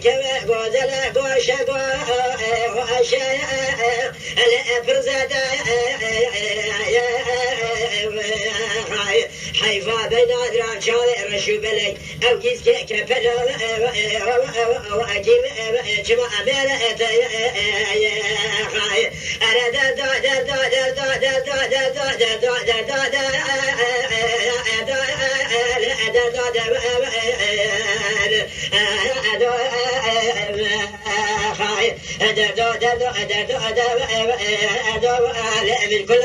كما غزل غوشة غوشة الأفرزة حيفا بين أدران شاوي رشو بلي أو كيس كفلا وأجيب جمع أمير من كل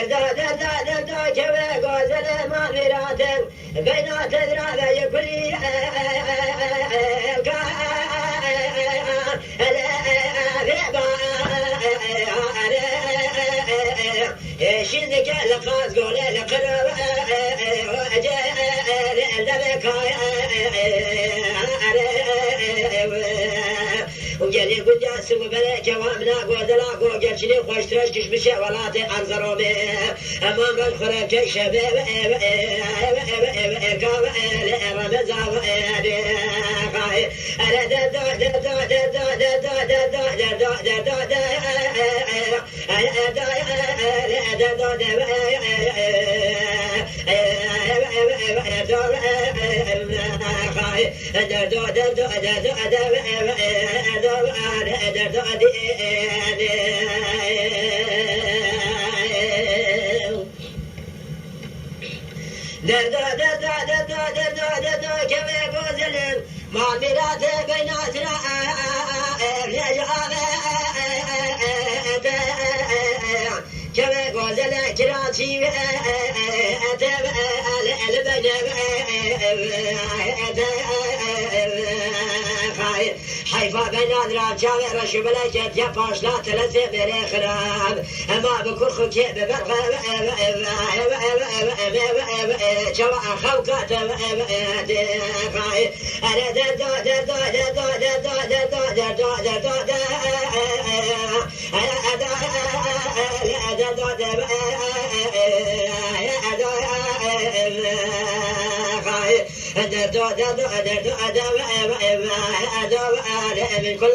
در جوه گازل مغفرات بینات درابه کلی شندك لقاز قول لقرب وجالي قد جاسم بلا جوامنا قودلا قوجل شني خوش ترش كش بشي ولاتي انظروا به امام الخراب كي شباب معاملات بيناتنا كما غزل كراتي حيفا بين أدران شاوي رشو بلاكت يا فاشلا تلزي بري خراب أما بكرخو كي ببرغ جوا خوكات من كل